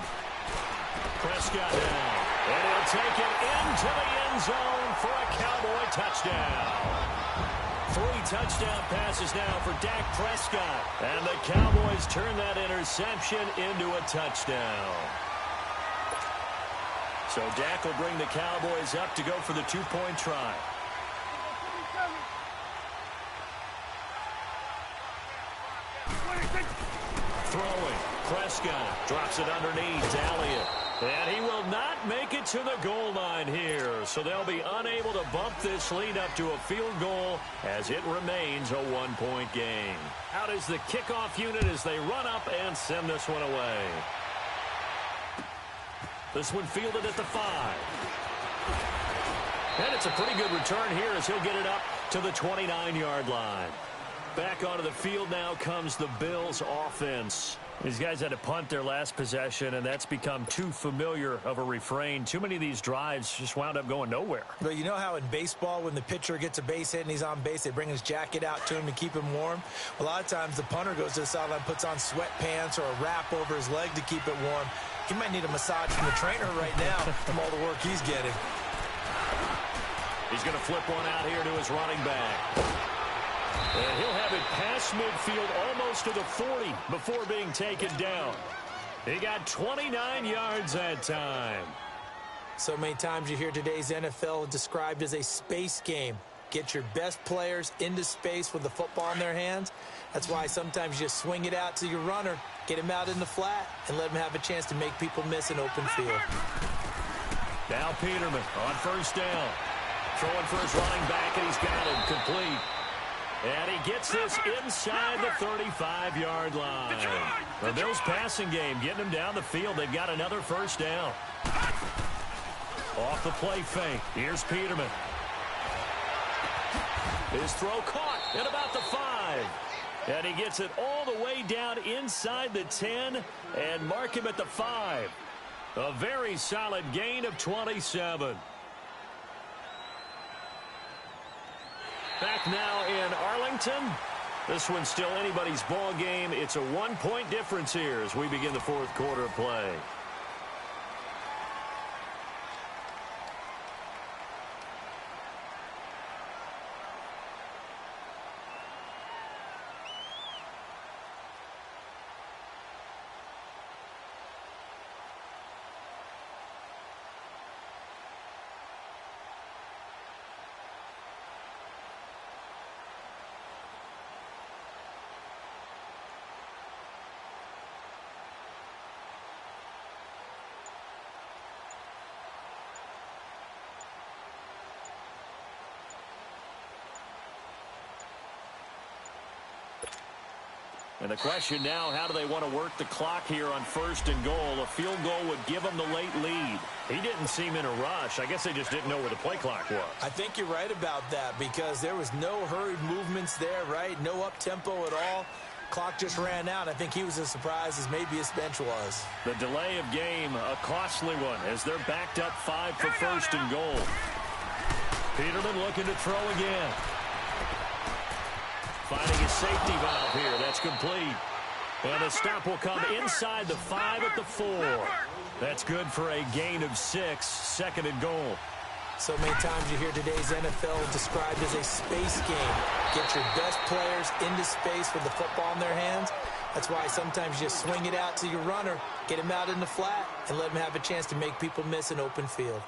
Prescott down. And he'll take it into the end zone for a Cowboy touchdown. 3 touchdown passes now for Dak Prescott. And the Cowboys turn that interception into a touchdown. So Dak will bring the Cowboys up to go for the 2-point try. Throwing. Prescott drops it underneath. Elliott. And he will not make it to the goal line here. So they'll be unable to bump this lead up to a field goal as it remains a 1-point game. Out is the kickoff unit as they run up and send this one away. This one fielded at the 5. And it's a pretty good return here as he'll get it up to the 29-yard line. Back onto the field now comes the Bills offense. These guys had to punt their last possession, and that's become too familiar of a refrain. Too many of these drives just wound up going nowhere. But you know how in baseball, when the pitcher gets a base hit and he's on base, they bring his jacket out to him to keep him warm? A lot of times the punter goes to the sideline, puts on sweatpants or a wrap over his leg to keep it warm. He might need a massage from the trainer right now from all the work he's getting. He's going to flip one out here to his running back. And he'll have it past midfield almost to the 40 before being taken down. He got 29 yards that time. So many times you hear today's NFL described as a space game. Get your best players into space with the football in their hands. That's why sometimes you just swing it out to your runner, get him out in the flat, and let him have a chance to make people miss an open field. Now Peterman on 1st down. Throwing for his running back, and he's got him complete. And he gets this inside the 35-yard line. The Bills passing game getting them down the field. They've got another 1st down. Off the play fake. Here's Peterman. His throw caught at about the 5. And he gets it all the way down inside the 10 and mark him at the 5. A very solid gain of 27. Back now in Arlington. This one's still anybody's ball game. It's a 1-point difference here as we begin the fourth quarter of play. And the question now, how do they want to work the clock here on 1st and goal? A field goal would give them the late lead. He didn't seem in a rush. I guess they just didn't know where the play clock was. I think you're right about that because there was no hurried movements there, right? No up-tempo at all. Clock just ran out. I think he was as surprised as maybe his bench was. The delay of game, a costly one, as they're backed up 5 for 1st and goal. Peterman looking to throw again. Finding a safety valve here. That's complete. And the stop will come inside the 5 at the 4. That's good for a gain of 6, 2nd and goal. So many times you hear today's NFL described as a space game. Get your best players into space with the football in their hands. That's why sometimes you swing it out to your runner, get him out in the flat, and let him have a chance to make people miss an open field.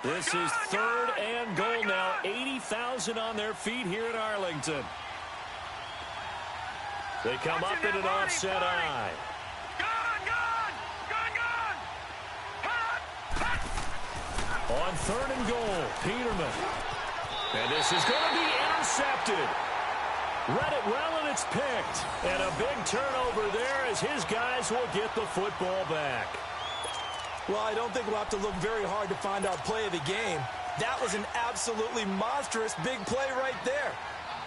This is 3rd and goal now. 80,000 on their feet here in Arlington. They come up in an offset eye. On 3rd and goal, Peterman. And this is going to be intercepted. Read it well, and it's picked. And a big turnover there as his guys will get the football back. Well, I don't think we'll have to look very hard to find our play of the game. That was an absolutely monstrous big play right there.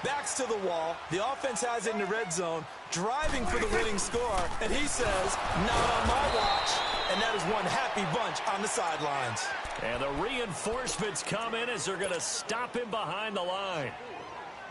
Backs to the wall. The offense has it in the red zone, driving for the winning score, and he says, not on my watch. And that is one happy bunch on the sidelines. And the reinforcements come in as they're going to stop him behind the line.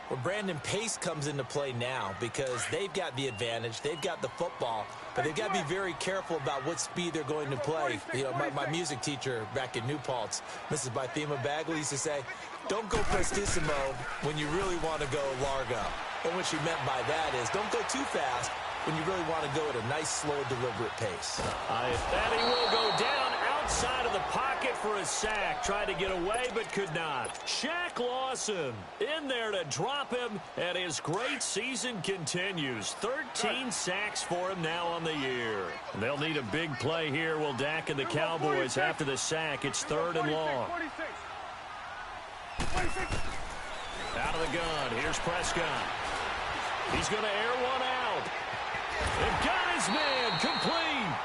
Well, Brandon, pace comes into play now because they've got the advantage. They've got the football, but they've got to be very careful about what speed they're going to play. You know, my music teacher back in New Paltz, Mrs. Bythema Bagley, used to say, don't go prestissimo when you really want to go largo. And what she meant by that is don't go too fast when you really want to go at a nice, slow, deliberate pace. And he will go down outside of the pocket for a sack. Tried to get away, but could not. Shaq Lawson in there to drop him, and his great season continues. 13 sacks for him now on the year. They'll need a big play here, will Dak and the Cowboys after the sack. It's 3rd and long. Out of the gun, here's Prescott. He's going to air one out. And got his man complete.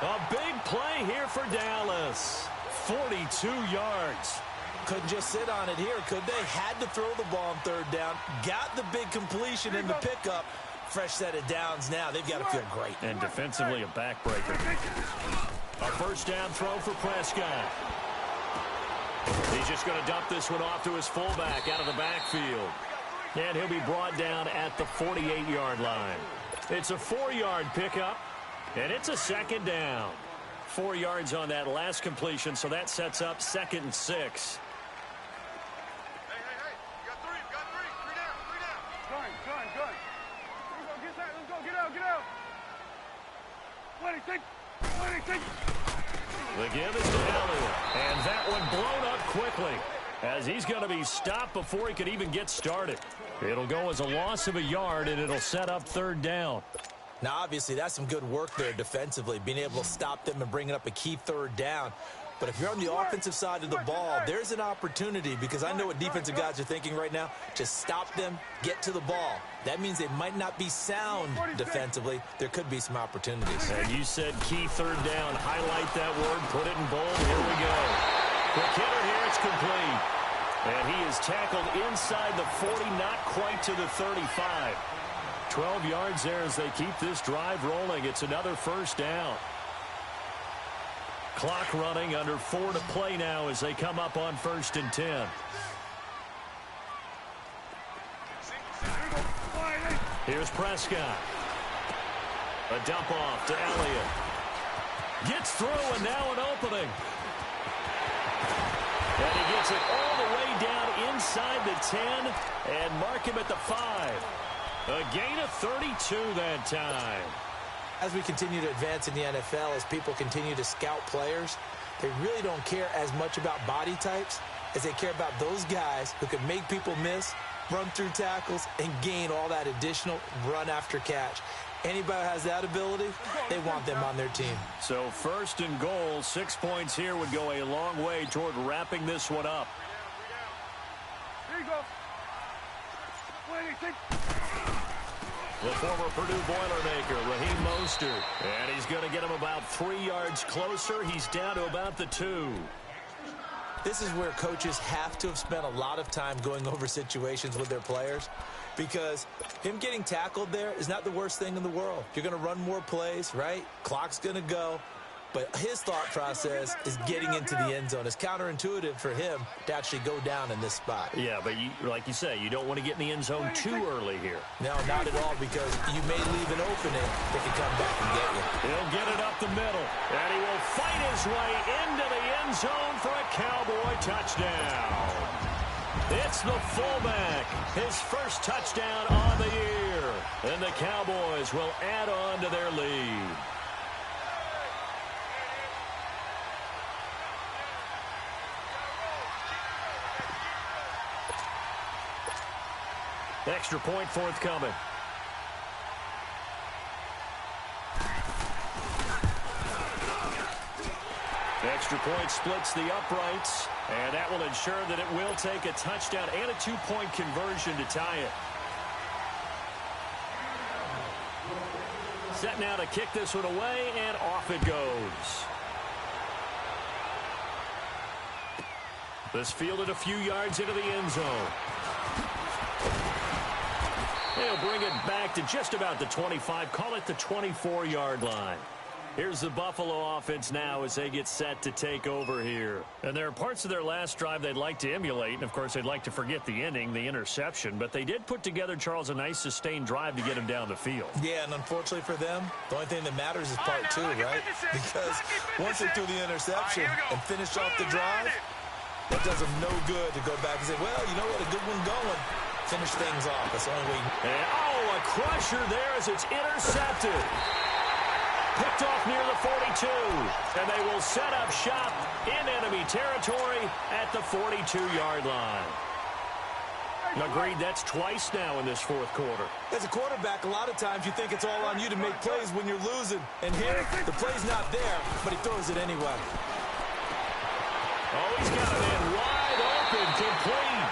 A big play here for Dallas. 42 yards. Couldn't just sit on it here, could they? Had to throw the ball on 3rd down. Got the big completion in the pickup. Fresh set of downs now. They've got to feel great. And defensively a backbreaker. A 1st down throw for Prescott. He's just going to dump this one off to his fullback out of the backfield. And he'll be brought down at the 48-yard line. It's a 4-yard pickup, and it's a 2nd down. 4 yards on that last completion, so that sets up 2nd and 6. Hey. You got 3. Three down. Gun. Let's go. Get out. 26. The give is to Elliott, and that one blown up quickly as he's going to be stopped before he could even get started. It'll go as a loss of a yard, and it'll set up 3rd down. Now, obviously, that's some good work there defensively, being able to stop them and bringing up a key 3rd down. But if you're on the offensive side of the ball, there's an opportunity because I know what defensive guys are thinking right now. Just stop them, get to the ball. That means they might not be sound defensively. There could be some opportunities. And you said key 3rd down. Highlight that word. Put it in bold. Here we go. Quick hitter here. It's complete. And he is tackled inside the 40, not quite to the 35. 12 yards there as they keep this drive rolling. It's another 1st down. Clock running, under 4 to play now as they come up on 1st and 10. Here's Prescott. A dump off to Elliott. Gets through, and now an opening. And he gets it all the way down inside the 10 and mark him at the 5. A gain of 32 that time. As we continue to advance in the NFL, as people continue to scout players, they really don't care as much about body types as they care about those guys who can make people miss, run through tackles, and gain all that additional run after catch. Anybody who has that ability, they want them on their team. So 1st and goal, 6 points here would go a long way toward wrapping this one up. There you go. The former Purdue Boilermaker, Raheem Mostert. And he's going to get him about 3 yards closer. He's down to about the 2. This is where coaches have to have spent a lot of time going over situations with their players, because him getting tackled there is not the worst thing in the world. You're going to run more plays, right? Clock's going to go. But his thought process is getting into the end zone. It's counterintuitive for him to actually go down in this spot. Yeah, but like you say, you don't want to get in the end zone too early here. No, not at all, because you may leave an opening that can come back and get you. He'll get it up the middle, and he will fight his way into the end zone for a Cowboy touchdown. It's the fullback, his first touchdown on the year, and the Cowboys will add on to their lead. Extra point forthcoming. Extra point splits the uprights, and that will ensure that it will take a touchdown and a 2-point conversion to tie it. Set now to kick this one away, and off it goes. This fielded a few yards into the end zone. They'll bring it back to just about the 25, call it the 24-yard line. Here's the Buffalo offense now as they get set to take over here. And there are parts of their last drive they'd like to emulate, and of course they'd like to forget the ending, the interception, but they did put together, Charles, a nice sustained drive to get him down the field. Yeah, and unfortunately for them, the only thing that matters is part 2, right? Because once they threw the interception and finished off the drive, it does them no good to go back and say, well, you know what, a good one going. Finish things off. That's the only way. And, oh, a crusher there as it's intercepted. Picked off near the 42. And they will set up shop in enemy territory at the 42-yard line. Agreed, that's twice now in this fourth quarter. As a quarterback, a lot of times you think it's all on you to make plays when you're losing. And here, the play's not there, but he throws it anyway. Oh, he's got it in wide open, complete.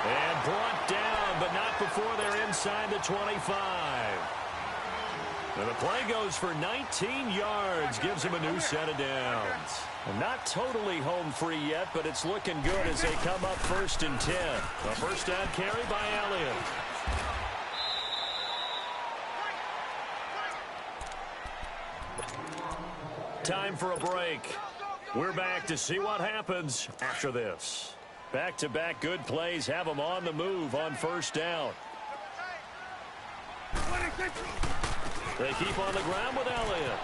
And brought down, but not before they're inside the 25. And the play goes for 19 yards, gives him a new set of downs. And not totally home free yet, but it's looking good as they come up 1st and 10. A first down carry by Elliott. Time for a break. We're back to see what happens after this. Back-to-back good plays have them on the move on first down. They keep on the ground with Elliott.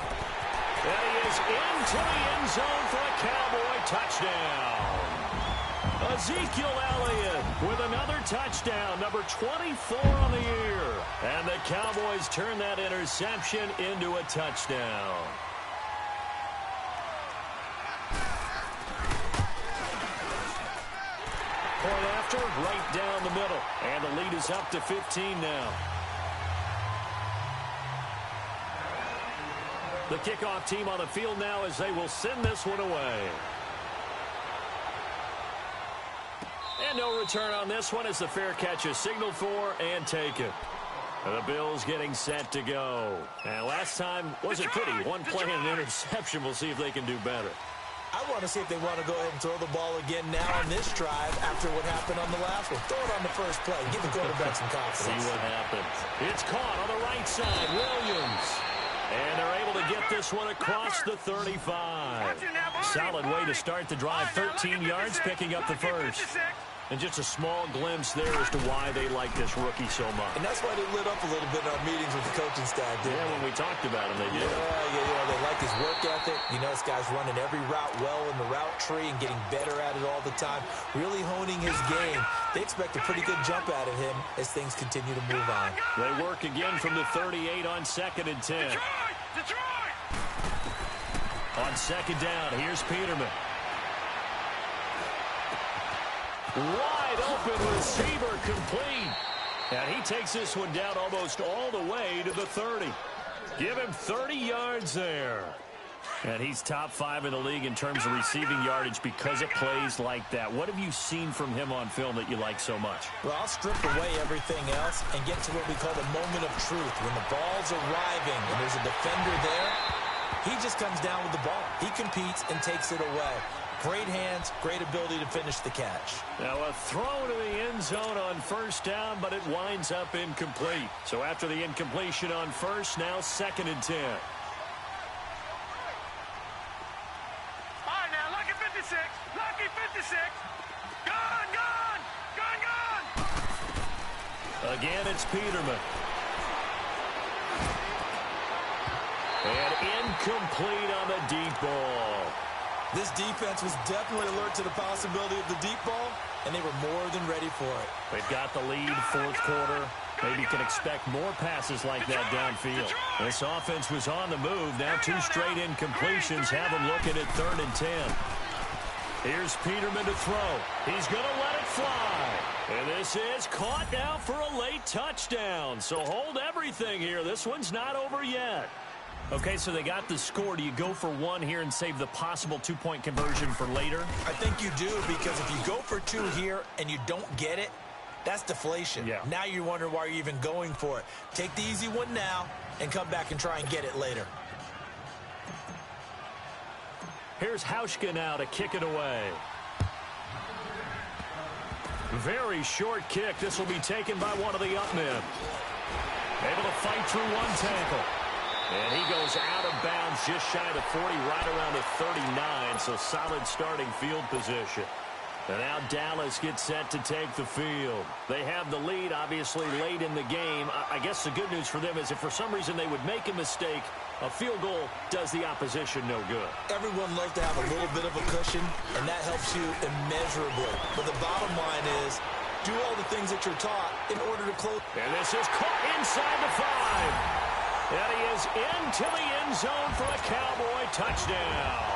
And he is into the end zone for a Cowboy touchdown. Ezekiel Elliott with another touchdown, number 24 on the year. And the Cowboys turn that interception into a touchdown. Point after, right down the middle. And the lead is up to 15 now. The kickoff team on the field now as they will send this one away. And no return on this one as the fair catch is signaled for and taken. And the Bills getting set to go. And last time wasn't pretty. One play and an interception. We'll see if they can do better. I want to see if they want to go ahead and throw the ball again now on this drive after what happened on the last one. Throw it on the first play. Give the quarterback some confidence. See what happens. It's caught on the right side. Williams. And they're able to get this one across the 35. Solid way to start the drive. 13 yards, picking up the first. And just a small glimpse there as to why they like this rookie so much. And that's why they lit up a little bit in our meetings with the coaching staff, didn't they? When we talked about him, they did. Yeah, they like his work ethic. You know, this guy's running every route well in the route tree and getting better at it all the time, really honing his game. They expect a pretty good jump out of him as things continue to move on. They work again from the 38 on 2nd and 10. Detroit! On 2nd down, here's Peterman. Wide open receiver complete. And he takes this one down almost all the way to the 30. Give him 30 yards there. And he's top 5 in the league in terms of receiving yardage because of plays like that. What have you seen from him on film that you like so much? Well, I'll strip away everything else and get to what we call the moment of truth. When the ball's arriving and there's a defender there, he just comes down with the ball. He competes and takes it away. Great hands, great ability to finish the catch. Now a throw to the end zone on 1st down, but it winds up incomplete. So after the incompletion on 1st, now 2nd and 10. All right, now, lucky 56. Lucky 56. Gone! Again, it's Peterman. And incomplete on the deep ball. This defense was definitely alert to the possibility of the deep ball, and they were more than ready for it. They've got the lead, 4th quarter. Maybe can expect more passes like that downfield. This offense was on the move. Now 2 straight incompletions have them looking at 3rd and 10. Here's Peterman to throw. He's going to let it fly. And this is caught now for a late touchdown. So hold everything here. This one's not over yet. Okay, so they got the score. Do you go for 1 here and save the possible 2-point conversion for later? I think you do, because if you go for 2 here and you don't get it, that's deflation. Yeah. Now you wonder why you're even going for it. Take the easy one now and come back and try and get it later. Here's Hauschka now to kick it away. Very short kick. This will be taken by one of the up men. Able to fight through 1 tackle. And he goes out of bounds just shy of 40, right around the 39, so solid starting field position. And now Dallas gets set to take the field. They have the lead, obviously, late in the game. I guess the good news for them is if for some reason they would make a mistake, a field goal does the opposition no good. Everyone loves to have a little bit of a cushion, and that helps you immeasurably. But the bottom line is, do all the things that you're taught in order to close. And this is caught inside the 5. And he is into the end zone for a Cowboy touchdown.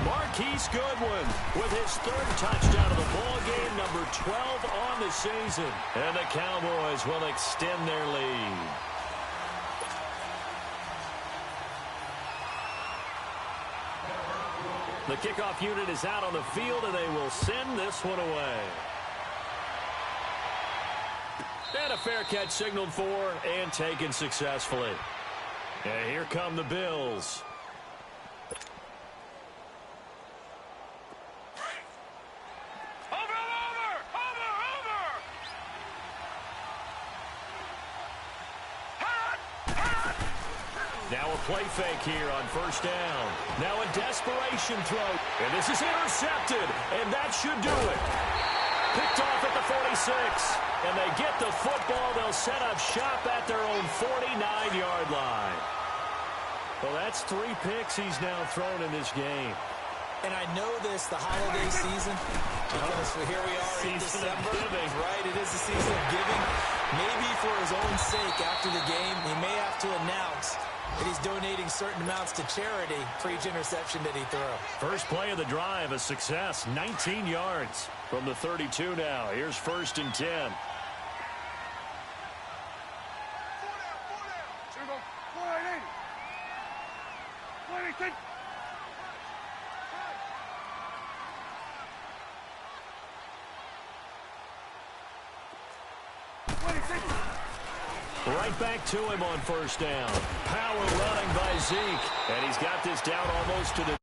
Marquise Goodwin with his 3rd touchdown of the ball game, number 12 on the season. And the Cowboys will extend their lead. The kickoff unit is out on the field, and they will send this one away. And a fair catch signaled for and taken successfully. And here come the Bills. Now a play fake here on 1st down. Now a desperation throw. And this is intercepted. And that should do it. Picked off at the 46. And they get the football. They'll set up shop at their own 49-yard line. Well, that's 3 picks he's now thrown in this game. And I know this, the holiday season, because here we are in December, right? It is the season of giving. Maybe for his own sake, after the game, he may have to announce that he's donating certain amounts to charity for each interception that he threw. First play of the drive, a success, 19 yards from the 32 now. Here's 1st and 10. Right back to him on 1st down. Power running by Zeke. And he's got this down almost to the